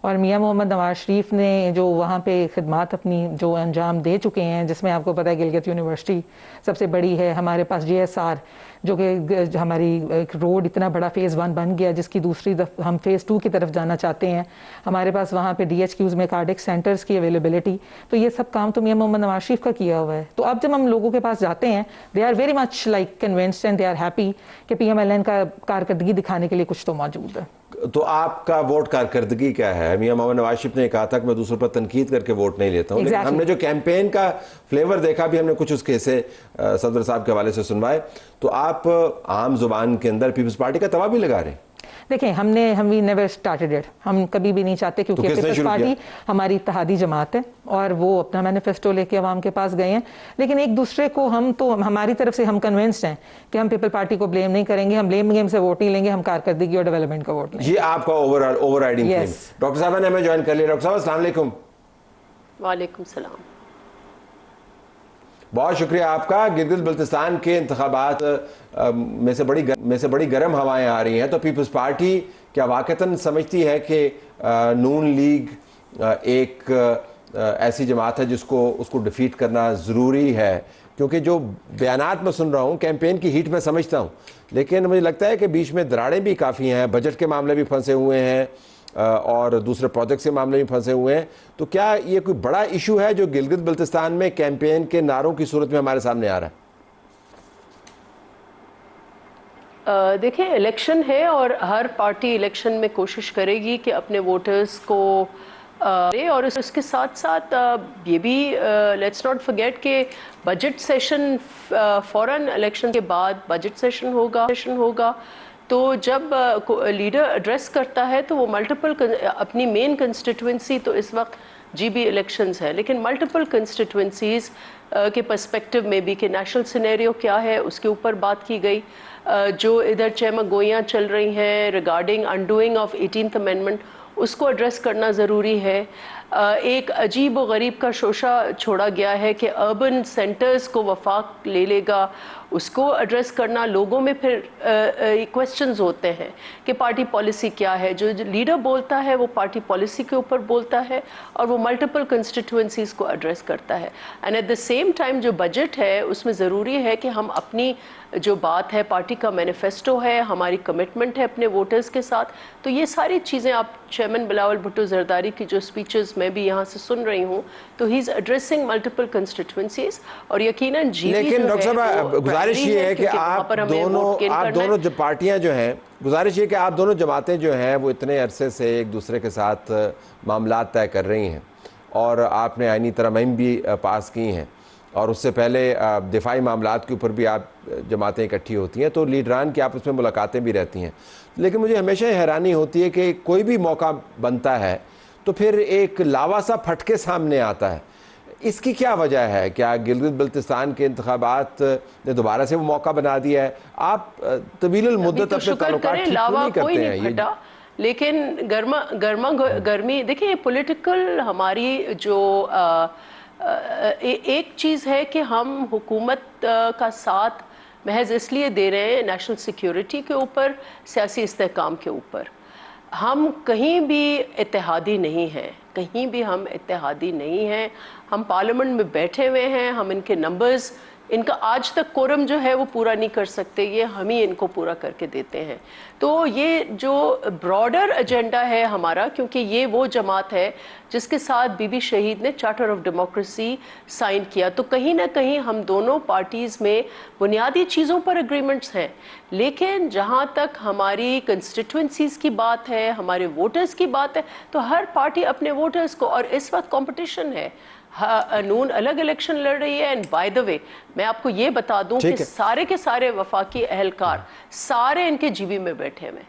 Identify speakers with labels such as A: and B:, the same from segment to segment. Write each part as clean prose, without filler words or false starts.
A: اور میاں محمد نواز شریف نے جو وہاں پہ خدمات اپنی جو انجام دے چکے ہیں، جس میں آپ کو پتہ ہے گلگت یونیورسٹی سب سے بڑی ہے، ہمارے پاس GSR جو کہ ہماری روڈ اتنا بڑا فیز 1 بن گیا جس کی دوسری ہم فیز 2 کی طرف جانا چاہتے ہیں، ہمارے پاس وہاں پہ DHQs میں کارڈک سینٹرز کی اویلیبلٹی، تو یہ سب کام تو میاں محمد نواز شریف کا کیا ہوا ہے. تو اب جب ہم لوگوں کے پاس جاتے ہیں they are very much like convinced and they are happy کہ PMLN کا کارکردگی دکھانے کے لیے کچھ تو موجود ہے.
B: تو آپ کا ووٹ کارکردگی کیا ہے؟ میاں محمد نواز شریف نے کہا تھا کہ میں دوسروں پر تنقید کر کے ووٹ نہیں لیتا ہوں، لیکن ہم نے جو کیمپین کا فلیور دیکھا بھی، ہم نے کچھ اس کے حصے صدر صاحب کے حوالے سے سنوائے. تو آپ عام زبان کے اندر پیپلز پارٹی کا توا بھی لگا رہے ہیں.
A: دیکھیں ہم نیور اسٹارٹڈ اٹ، ہم کبھی بھی نہیں چاہتے، کیونکہ پیپلز پارٹی ہماری اتحادی جماعت ہے اور وہ اپنا مینیفیسٹو لے کے عوام کے پاس گئے ہیں. لیکن ایک دوسرے کو ہم تو ہماری طرف سے ہم کنونسڈ ہیں کہ ہم پیپل پارٹی کو بلیم نہیں کریں گے، ہم بلیم گیم سے ووٹ نہیں لیں گے، ہم کارکردگی اور ڈیولپمنٹ کا ووٹ لیں گے.
B: یہ آپ کا اوور رائڈنگ تھیم. ڈاکٹر صاحبہ نے ہمیں جوائن کر لیا. ڈاکٹر صاحب السلام علیکم.
C: وعلیکم السلام.
B: بہت شکریہ آپ کا. گلگت بلتستان کے انتخابات میں سے بڑی گرم ہوائیں آ رہی ہیں، تو پیپلز پارٹی کیا واقعتاً سمجھتی ہے کہ نون لیگ ایک ایسی جماعت ہے جس کو اس کو ڈیفیٹ کرنا ضروری ہے؟ کیونکہ جو بیانات میں سن رہا ہوں کیمپین کی ہیٹ میں سمجھتا ہوں، لیکن مجھے لگتا ہے کہ بیچ میں دراڑیں بھی کافی ہیں، بجٹ کے معاملے بھی پھنسے ہوئے ہیں اور دوسرے پروجیکٹس کے معاملے بھی پھنسے ہوئے ہیں. تو کیا یہ کوئی بڑا ایشو ہے جو گلگت بلتستان میں کیمپین کے نعروں کی صورت میں ہمارے سامنے آ رہا ہے؟
C: دیکھیں الیکشن ہے اور ہر پارٹی الیکشن میں کوشش کرے گی کہ اپنے ووٹرز کو اور اس کے ساتھ ساتھ یہ بھی لیٹس ناٹ فرگیٹ کہ بجٹ سیشن فوراً الیکشن کے بعد بجٹ سیشن ہوگا. تو جب لیڈر ایڈریس کرتا ہے تو وہ ملٹیپل اپنی مین کنسٹیٹوئنسی تو اس وقت GB الیکشنز ہے، لیکن ملٹیپل کنسٹیٹوئنسیز کے پرسپیکٹو میں بھی کہ نیشنل سینیریو کیا ہے اس کے اوپر بات کی گئی. جو ادھر چہمہ گوئیاں چل رہی ہیں regarding undoing of 18th amendment, اس کو ایڈریس کرنا ضروری ہے. ایک عجیب و غریب کا شوشہ چھوڑا گیا ہے کہ اربن سینٹرز کو وفاق لے لے گا، اس کو ایڈریس کرنا. لوگوں میں پھر کویسچنز ہوتے ہیں کہ پارٹی پالیسی کیا ہے. جو لیڈر بولتا ہے وہ پارٹی پالیسی کے اوپر بولتا ہے اور وہ ملٹیپل کنسٹیٹوئنسیز کو ایڈریس کرتا ہے. And at the same time جو بجٹ ہے اس میں ضروری ہے کہ ہم اپنی جو بات ہے، پارٹی کا مینیفیسٹو ہے، ہماری کمٹمنٹ ہے اپنے ووٹرز کے ساتھ. تو یہ ساری چیزیں آپ چیئرمین بلاول بھٹو زرداری کی جو اسپیچز میں بھی یہاں سے سن رہی ہوں، تو ہی از ایڈریسنگ ملٹیپل کنسٹیٹوئنسیز. اور یقیناً
B: لیکن ڈاکٹر صاحب گزارش یہ ہے کہ آپ دونوں جو پارٹیاں جو ہیں، گزارش یہ کہ آپ دونوں جماعتیں جو ہیں وہ اتنے عرصے سے ایک دوسرے کے ساتھ معاملات طے کر رہی ہیں اور آپ نے آئینی ترامیم بھی پاس کی ہیں، اور اس سے پہلے دفاعی معاملات کے اوپر بھی آپ جماعتیں اکٹھی ہوتی ہیں، تو لیڈران کی آپس میں ملاقاتیں بھی رہتی ہیں. لیکن مجھے ہمیشہ حیرانی ہوتی ہے کہ کوئی بھی موقع بنتا ہے تو پھر ایک لاوا سا پھٹ کے سامنے آتا ہے. اس کی کیا وجہ ہے؟ کیا گلگت بلتستان کے انتخابات نے دوبارہ سے وہ موقع بنا دیا ہے؟ آپ طویل المدت اپنے تعلقات ٹھیک نہیں کرتے ہیں.
C: لیکن گرمی دیکھیں پولیٹیکل ہماری جو ایک چیز ہے کہ ہم حکومت کا ساتھ محض اس لیے دے رہے ہیں نیشنل سیکیورٹی کے اوپر، سیاسی استحکام کے اوپر. ہم کہیں بھی اتحادی نہیں ہیں، کہیں بھی ہم اتحادی نہیں ہیں. ہم پارلیمنٹ میں بیٹھے ہوئے ہیں، ہم ان کے نمبرز، ان کا آج تک کورم جو ہے وہ پورا نہیں کر سکتے، یہ ہم ہی ان کو پورا کر کے دیتے ہیں. تو یہ جو براڈر ایجنڈا ہے ہمارا، کیونکہ یہ وہ جماعت ہے جس کے ساتھ بی بی شہید نے چارٹر آف ڈیموکریسی سائن کیا، تو کہیں نہ کہیں ہم دونوں پارٹیز میں بنیادی چیزوں پر اگریمنٹس ہیں. لیکن جہاں تک ہماری کنسٹیٹوئنسیز کی بات ہے، ہمارے ووٹرز کی بات ہے، تو ہر پارٹی اپنے ووٹرز کو، اور اس وقت کمپٹیشن ہے، نون الگ الیکشن لڑ رہی ہے. اینڈ بائی دا وے میں آپ کو یہ بتا دوں کہ سارے کے سارے وفاقی اہلکار سارے ان کے GB میں بیٹھے ہوئے،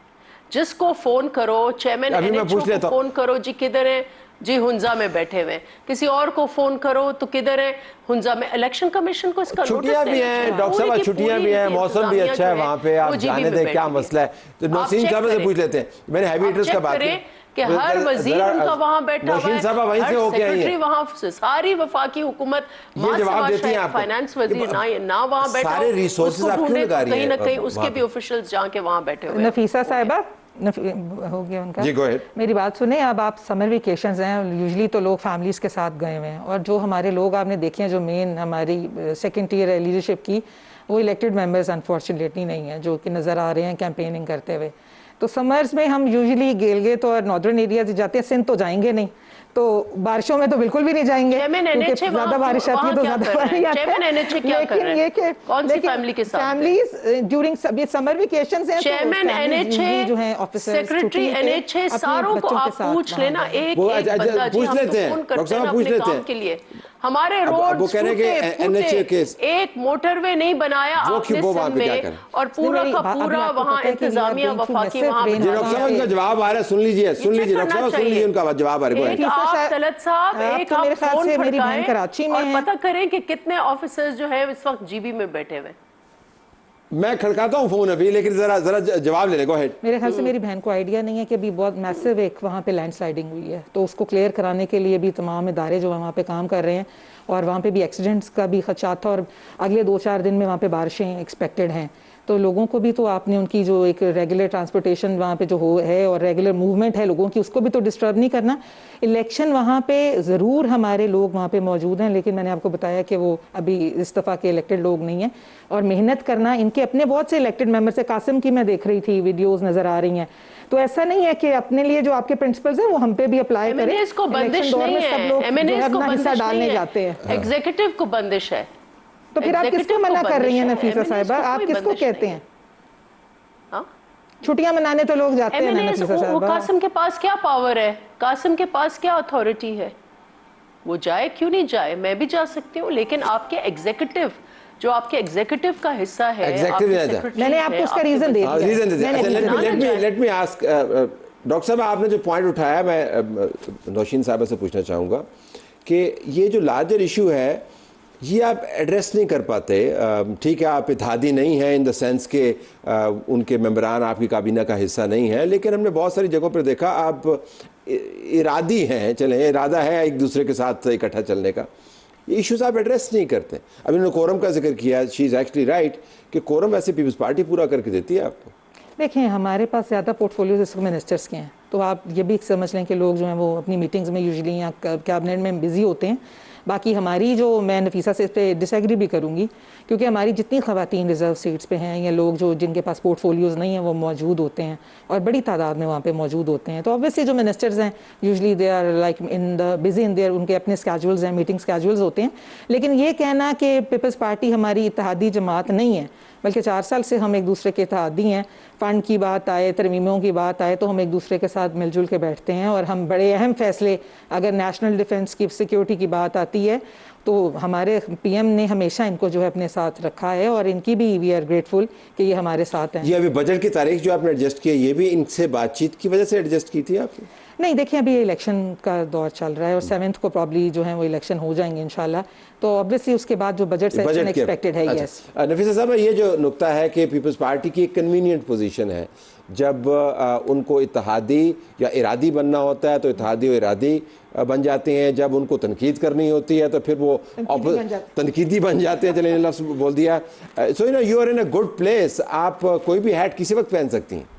C: جس کو فون کرو، چیئرمین NHO کو فون کرو، جی کدھر ہیں، جی ہنزا میں بیٹھے ہوئے. کسی اور کو فون کرو تو کدھر ہیں، ہنزا میں. الیکشن کمیشن کو اس کا
B: چھٹیاں بھی ہیں ڈاکٹر صاحب، چھٹیاں بھی ہیں، موسم بھی اچھا ہے وہاں پہ، آپ جانے دیں، کیا مسئلہ ہے. تو نوسین صاحب سے پوچھ لیتے ہیں، میں نے ہیوی ایڈریس کا بات کی
C: کہ ہر وزیر ان کا وہاں بیٹھا ہوا ہے، ہر سیکرٹری وہاں، ساری وفاقی حکومت، فائنانس وزیر نہ وہاں بیٹھا ہو، اس کو ڈھونڈے کہیں نہ کہیں اس کے بھی آفیشلز جہاں کے وہاں بیٹھے ہوئے.
A: نفیسہ صاحبہ ہو گیا ان کا
B: جی، go ahead.
A: میری بات سنیں. اب آپ سمر ویکیشنز ہیں, یوزلی تو لوگ فیملیز کے ساتھ گئے ہوئے ہیں, اور جو ہمارے لوگ آپ نے دیکھے ہیں جو مین ہماری سیکنڈ ٹیئر ہے لیڈرشپ کی, وہ الیکٹڈ ممبرز انفارچونیٹلی نہیں ہیں جو کہ نظر آ رہے ہیں کیمپیننگ کرتے ہوئے. تو سمرز میں ہم یوزلی گیلگت اور ناردرن ایریاز جاتے ہیں, سندھ تو جائیں گے نہیں, تو بارشوں میں تو بالکل بھی نہیں جائیں گے کیونکہ زیادہ بارش آتی ہے تو زیادہ پانی آتا ہے. لیکن یہ کہ فیملیز ڈیورنگ سمر ویکیشنز ہیں
C: chairman N H A, secretary N H A, ساروں کو آپ پوچھ لینا ایک بندہ, جی ہم تو فون کرتے ہیں اپنے کام کے لیے. ہمارے روڈ ٹوٹے, ایک موٹر وے نہیں بنایا آپ نے سندھ میں, اور پورا کا پورا وہاں انتظامیہ وفاقی وہاں
B: ڈاکٹر صاحب ان کا جواب آ رہا ہے, سن لیجیے ڈاکٹر صاحب, سن لیجیے ان کا جواب آ رہا ہے.
C: ایک آپ طلعت صاحب, ایک آپ فون کھڑکائیں اور پتہ کریں کہ کتنے آفیسرز جو ہیں اس وقت جی بی میں بیٹھے ہوئے.
B: میں کھڑکاتا ہوں فون ابھی, لیکن ذرا جواب لے لیں. گو ہیڈ.
A: میرے خیال سے میری بہن کو آئیڈیا نہیں ہے کہ ابھی بہت میسو ایک وہاں پہ لینڈ سلائڈنگ ہوئی ہے, تو اس کو کلیئر کرانے کے لیے بھی تمام ادارے جو وہاں پہ کام کر رہے ہیں, اور وہاں پہ بھی ایکسیڈنٹس کا بھی خدشات تھا, اور اگلے 2-4 دن میں وہاں پہ بارشیں ایکسپیکٹڈ ہیں. تو لوگوں کو بھی تو آپ نے ان کی جو ایک ریگولر ٹرانسپورٹیشن وہاں پہ جو ہے اور ریگولر موومنٹ ہے لوگوں کی, اس کو بھی تو ڈسٹرب نہیں کرنا. الیکشن وہاں پہ ضرور ہمارے لوگ وہاں پہ موجود ہیں, لیکن میں نے آپ کو بتایا کہ وہ ابھی اس دفعہ کے الیکٹڈ لوگ نہیں ہیں, اور محنت کرنا ان کے اپنے بہت سے الیکٹڈ ممبر سے, قاسم کی میں دیکھ رہی تھی ویڈیوز نظر آ رہی ہیں, تو ایسا نہیں ہے کہ اپنے لیے جو آپ کے پرنسپلز ہیں وہ ہم پہ بھی اپلائی کریں.
C: اس کو بندش نہیں ہے,
A: اپنا حصہ ڈالنے جاتے ہیں,
C: ایگزیکٹو کو بندش ہے.
A: تو پھر آپ کس کو منع کر رہی ہیں نفیسہ صاحبہ, آپ کس کو کہتے ہیں؟ چھٹیاں منانے تو لوگ جاتے ہیں نا نفیسہ صاحبہ.
C: قاسم کے پاس کیا پاور ہے, قاسم کے پاس کیا اتھارٹی ہے, وہ جائے کیوں نہیں جائے, میں بھی جا سکتی ہوں, لیکن آپ کے ایگزیکٹو جو آپ کے ایگزیکٹو کا حصہ ہے,
A: میں نے آپ کو اس کا ریزن دے دیا.
B: لیٹ می آسک ڈاکٹر صاحب, آپ نے جو پوائنٹ اٹھایا میں نوشین صاحبہ سے پوچھنا چاہوں گا کہ یہ جو لارجر ایشو ہے یہ آپ ایڈریس نہیں کر پاتے. ٹھیک ہے, آپ اتحادی نہیں ہیں ان دا سینس کہ ان کے ممبران آپ کی کابینہ کا حصہ نہیں ہیں, لیکن ہم نے بہت ساری جگہوں پر دیکھا آپ ارادی ہیں, چلیں ارادہ ہے ایک دوسرے کے ساتھ اکٹھا چلنے کا, یہ ایشوز آپ ایڈریس نہیں کرتے. ابھی انہوں نے کورم کا ذکر کیا, شی از ایکچولی رائٹ کہ کورم ویسے پیپلز پارٹی پورا کر کے دیتی ہے آپ کو.
A: دیکھیں ہمارے پاس زیادہ پورٹ فولیوز اس منسٹرز کے ہیں, تو آپ یہ بھی سمجھ لیں کہ لوگ جو ہیں وہ اپنی میٹنگز میں یوزلی یا کیبنٹ میں بزی ہوتے ہیں. باقی ہماری جو, میں نفیسہ سے اس پہ ڈس ایگری بھی کروں گی, کیونکہ ہماری جتنی خواتین ریزرو سیٹس پہ ہیں یا لوگ جو جن کے پاس پورٹ فولیوز نہیں ہیں وہ موجود ہوتے ہیں, اور بڑی تعداد میں وہاں پہ موجود ہوتے ہیں. تو obviously جو منسٹرز ہیں usually they are like in the busy in their, ان کے اپنے اسکیجولز ہیں, میٹنگ اسکیجولز ہوتے ہیں. لیکن یہ کہنا کہ پیپلز پارٹی ہماری اتحادی جماعت نہیں ہے, بلکہ 4 سال سے ہم ایک دوسرے کے اتحادی ہیں. فنڈ کی بات آئے, ترمیموں کی بات آئے, تو ہم ایک دوسرے کے ساتھ مل جل کے بیٹھتے ہیں, اور ہم بڑے اہم فیصلے, اگر نیشنل ڈیفنس کی سیکیورٹی کی بات آتی ہے تو ہمارے پی ایم نے ہمیشہ ان کو جو ہے اپنے ساتھ رکھا ہے, اور ان کی بھی وی آر گریٹفل کہ یہ ہمارے ساتھ ہیں.
B: یہ ابھی بجٹ کی تاریخ جو آپ نے ایڈجسٹ کی ہے, یہ بھی ان سے بات چیت کی وجہ سے ایڈجسٹ کی تھی آپ نے؟
A: نہیں, دیکھیں ابھی الیکشن کا دور چل رہا ہے, اور 7th کو پرابلی جو ہے وہ الیکشن ہو جائیں گے انشاءاللہ, تو obviously اس کے بعد جو بجٹ سیشن ایکسپیکٹڈ ہے. یس
B: نفیسہ صاحب, یہ جو نقطہ ہے کہ پیپلز پارٹی کی ایک کنوینئنٹ پوزیشن ہے, جب ان کو اتحادی یا ارادی بننا ہوتا ہے تو اتحادی و ارادی بن جاتے ہیں, جب ان کو تنقید کرنی ہوتی ہے تو پھر وہ تنقیدی بن جاتے ہیں. چلیں لفظ بول دیا. So you know you are in a good place, آپ کوئی بھی ہیٹ کسی وقت پہن سکتی ہیں.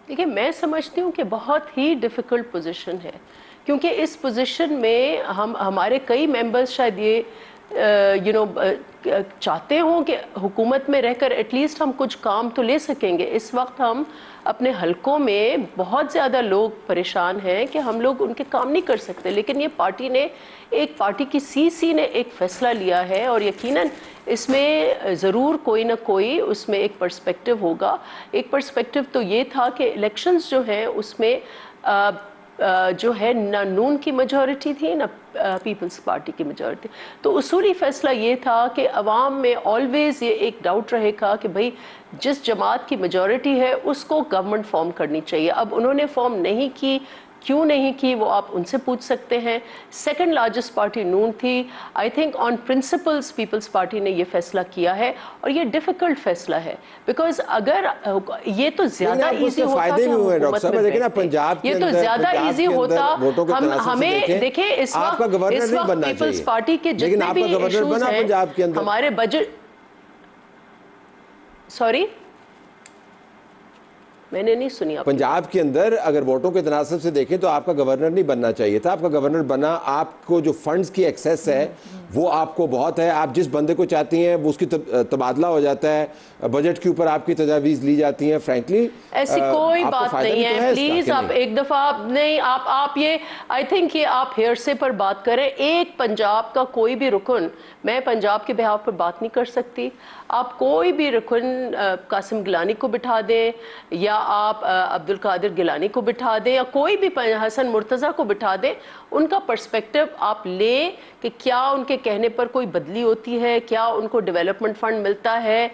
C: دیکھیں میں سمجھتی ہوں کہ بہت ہی ڈیفیکلٹ پوزیشن ہے, کیونکہ اس پوزیشن میں ہمارے کئی ممبرز شاید یہ چاہتے ہوں کہ حکومت میں رہ کر ایٹ لیسٹ ہم کچھ کام تو لے سکیں گے. اس وقت ہم اپنے حلقوں میں بہت زیادہ لوگ پریشان ہیں کہ ہم لوگ ان کے کام نہیں کر سکتے, لیکن یہ پارٹی کی سی نے ایک فیصلہ لیا ہے, اور یقیناً اس میں ضرور کوئی نہ کوئی اس میں ایک پرسپیکٹیو ہوگا. ایک پرسپیکٹیو تو یہ تھا کہ الیکشنز جو ہیں اس میں جو ہے نہ نون کی میجورٹی تھی نہ پیپلز پارٹی کی میجورٹی, تو اصولی فیصلہ یہ تھا کہ عوام میں آلویز یہ ایک ڈاؤٹ رہے گا کہ بھئی جس جماعت کی میجورٹی ہے اس کو گورنمنٹ فارم کرنی چاہیے. اب انہوں نے فارم نہیں کی, کیوں نہیں کی وہ آپ ان سے پوچھ سکتے ہیں. سیکنڈ لارجسٹ پارٹی نون تھی. I think on principles Peoples Party نے یہ فیصلہ کیا ہے, اور یہ ڈیفیکلٹ فیصلہ ہے, بیکاز اگر یہ تو زیادہ ایزی ہوتا کہ حکومت میں بیٹھتے, یہ تو زیادہ ایزی ہوتا. ہمیں دیکھیں اس وقت پیپلز پارٹی کے جتنے بھی ایشوز ہیں ہمارے بجٹ, سوری میں نے نہیں سنی.
B: پنجاب کے اندر اگر ووٹوں کے تناسب سے دیکھیں تو آپ کا گورنر نہیں بننا چاہیے تھا. آپ کا گورنر بنا, آپ کو جو فنڈز کی ایکسیس ہے وہ آپ کو بہت ہے, آپ جس بندے کو چاہتی ہیں وہ اس کی تبادلہ ہو جاتا ہے, بجٹ کے اوپر آپ کی تجاویز لی جاتی ہیں. فرینکلی
C: ایسی کوئی بات نہیں ہے. پلیز آپ ایک دفعہ نہیں, آپ یہ آئی تھنک یہ آپ ہیرسے پر بات کریں. ایک پنجاب کا کوئی بھی رکن, میں پنجاب کے بہاف پر بات نہیں کر سکتی. آپ کوئی بھی رکن قاسم گیلانی کو بٹھا دیں یا آپ عبدالقادر گیلانی کو بٹھا دیں یا کوئی بھی حسن مرتضیٰ کو بٹھا دیں, ان کا پرسپیکٹو آپ لیں کہ کیا ان کے کہنے پر کوئی بدلی ہوتی ہے, کیا ان کو ڈیولپمنٹ فنڈ ملتا ہے,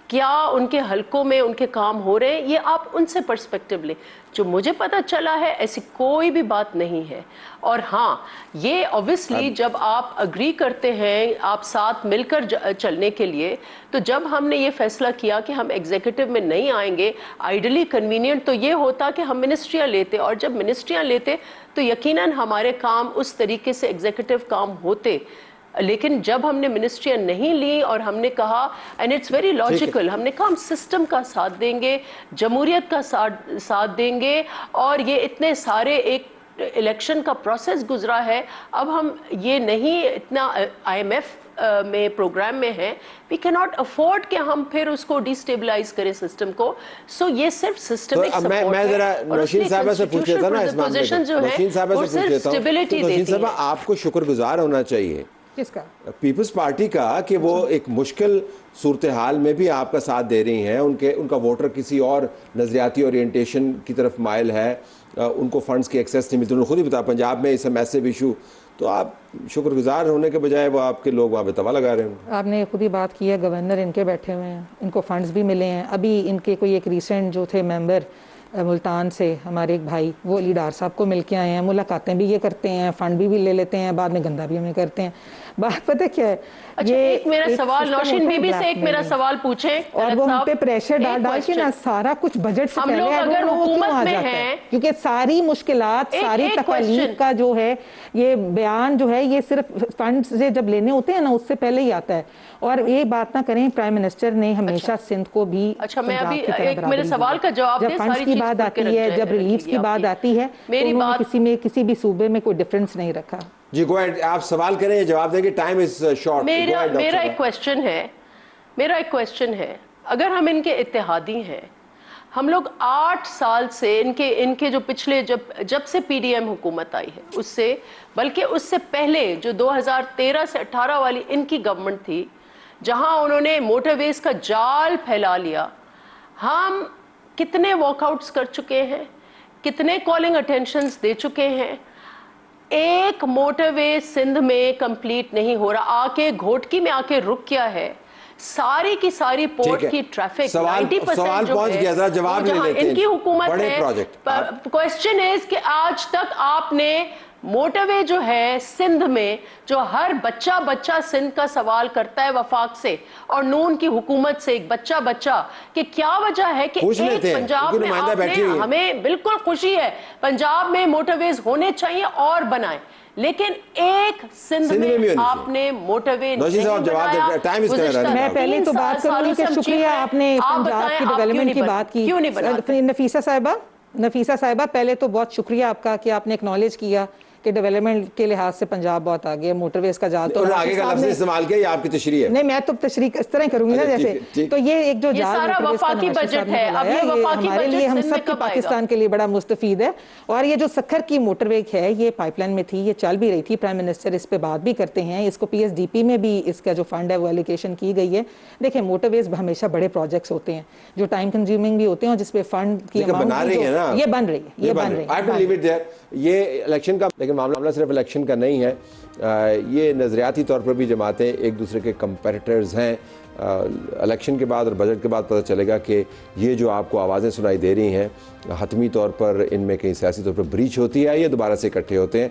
C: کیا ان کے حلقوں میں ان کے کام ہو رہے ہیں, یہ آپ ان سے پرسپیکٹو لیں. جو مجھے پتہ چلا ہے ایسی کوئی بھی بات نہیں ہے. اور ہاں یہ obviously جب آپ اگری کرتے ہیں آپ ساتھ مل کر چلنے کے لیے, تو جب ہم نے یہ فیصلہ کیا کہ ہم ایگزیکٹو میں نہیں آئیں گے, آئیڈلی کنوینئنٹ تو یہ ہوتا کہ ہم منسٹریاں لیتے, اور جب منسٹریاں لیتے تو یقیناً ہمارے کام اس طریقے سے ایگزیکٹو کام ہوتے. لیکن جب ہم نے منسٹریاں نہیں لی اور ہم نے کہا اینڈ اٹس ویری لاجیکل, ہم نے کہا ہم سسٹم کا ساتھ دیں گے, جمہوریت کا ساتھ دیں گے, اور یہ اتنے سارے ایک الیکشن کا پروسیس گزرا ہے, اب ہم یہ نہیں اتنا آئی ایم ایف میں پروگرام میں ہیں, وی کی ناٹ افورڈ کہ ہم پھر اس کو ڈی اسٹیبلائز کریں سسٹم کو. سو یہ صرف سسٹمک سپورٹ ہے.
B: میں ذرا نوشین صاحبہ سے پوچھ لیتا نا اس معاملے میں, نوشین صاحبہ سے پوچھ لیتا ہوں. نوشین صاحبہ آپ کو شکر گزار ہونا چاہیے
A: کس کا؟
B: پیپلز پارٹی کا, کہ وہ ایک مشکل صورتحال میں بھی آپ کا ساتھ دے رہی ہیں. ان کا ووٹر کسی اور نظریاتی اورینٹیشن کی طرف مائل ہے, ان کو فنڈز کی ایکسیس نہیں ملتی. انہوں نے خود ہی بتایا پنجاب میں اس میسیو ایشو, تو آپ شکر گزار ہونے کے بجائے وہ آپ کے لوگ وہاں پہ توا لگا رہے ہیں.
A: آپ نے خود ہی بات کی ہے, گورنر ان کے بیٹھے ہوئے ہیں, ان کو فنڈز بھی ملے ہیں. ابھی ان کے کوئی ایک ریسنٹ جو تھے ممبر ملتان سے, ہمارے ایک بھائی, وہ علی ڈار صاحب کو مل کے آئے ہیں, ملاقاتیں بھی یہ کرتے ہیں, فنڈ بھی لے لیتے ہیں, بعد میں گندہ بھی ہمیں کرتے ہیں. بات پتہ کیا ہے,
C: اچھا ایک میرا سوال نوشین بی بی سے ایک میرا سوال پوچھیں,
A: اور وہ ہم پہ پریشر ڈال کے نا سارا کچھ بجٹ سے پہلے
C: اگر حکومت میں ہیں,
A: کیونکہ ساری مشکلات, ساری تکالیف کا جو ہے یہ بیان جو ہے یہ صرف فنڈ سے جب لینے ہوتے ہیں نا اس سے پہلے ہی آتا ہے. اور یہ بات نہ کریں, پرائم منسٹر نے ہمیشہ سندھ کو بھی
C: میں ابھی ایک میرے سوال کا جواب دیں,
A: جب فنڈز کی بات آتی ہے, جب ریلیفز کی بات آتی ہے,
C: میری بات
A: کسی بھی صوبے میں کوئی ڈفرنس نہیں رکھا.
B: جی گو اہیڈ, آپ سوال کریں, جواب دیں گے, ٹائم از شارٹ.
C: میرا ایک کویسچن ہے, اگر ہم ان کے اتحادی ہیں, ہم لوگ 8 سال سے ان کے جو پچھلے جب سے پی ڈی ایم حکومت آئی ہے اس سے, بلکہ اس سے پہلے جو 2013 سے 18 والی ان کی گورنمنٹ تھی, جہاں انہوں نے موٹر ویز کا جال پھیلا لیا, ہم کتنے واک آؤٹس کر چکے ہیں, کتنے کالنگ اٹینشنز دے چکے ہیں. ایک موٹر وے سندھ میں کمپلیٹ نہیں ہو رہا. آ کے گھوٹکی میں آ کے رک کیا ہے, ساری کی ساری پورٹ کی ٹریفک 90% جو ہے جہاں ان کی حکومت ہے. کویسچن ہے کہ آج تک آپ نے موٹر وے جو ہے سندھ میں, جو ہر بچہ سندھ کا سوال کرتا ہے وفاق سے اور نون کی حکومت سے, ایک بچہ کہ کیا وجہ ہے کہ ایک پنجاب میں آپ نے, ہمیں بالکل خوشی ہے پنجاب میں موٹر ویز ہونے چاہیے اور بنائیں, لیکن ایک سندھ میں آپ نے موٹر وے نہیں بنایا.
A: میں پہلے تو بات کروں کہ شکریہ آپ نے پنجاب کی ڈیولپمنٹ کی بات کی. نفیسہ صاحبہ, پہلے تو بہت شکریہ آپ کا کہ آپ نے اکنالج کیا کہ ڈیولپمنٹ کے لحاظ سے پنجاب بہت آگے ہے. موٹر ویز کا جال تو
B: آگے کا لفظ استعمال کیا, یہ آپ کی تشریح ہے.
A: نہیں, میں تو تشریح اس طرح کروں گی نا جیسے, تو یہ ایک جو جال
C: سارا وفاقی بجٹ ہے, اب یہ وفاقی
A: ہمارے لیے, ہم
C: بجٹ
A: سب کے پاکستان کے لیے بڑا مستفید ہے. اور یہ جو سکھر کی موٹر وے ہے, یہ پائپ لائن میں تھی, یہ چل بھی رہی تھی, پرائم منسٹر اس پہ بات بھی کرتے ہیں, اس کو پی ایس ڈی پی میں بھی اس کا جو فنڈ ہے وہ ایلوکیشن کی گئی ہے. دیکھیں موٹر ویز ہمیشہ بڑے پروجیکٹس ہوتے ہیں جو ٹائم کنزیومنگ بھی ہوتے ہیں, اور جس پہ فنڈ کی اماؤنٹ یہ بن رہی ہے.
B: یہ الیکشن کا, لیکن معاملہ صرف الیکشن کا نہیں ہے, یہ نظریاتی طور پر بھی جماعتیں ایک دوسرے کے کمپیٹیٹرز ہیں. الیکشن کے بعد اور بجٹ کے بعد پتہ چلے گا کہ یہ جو آپ کو آوازیں سنائی دے رہی ہیں, حتمی طور پر ان میں کہیں سیاسی طور پر بریچ ہوتی ہے یا دوبارہ سے اکٹھے ہوتے ہیں.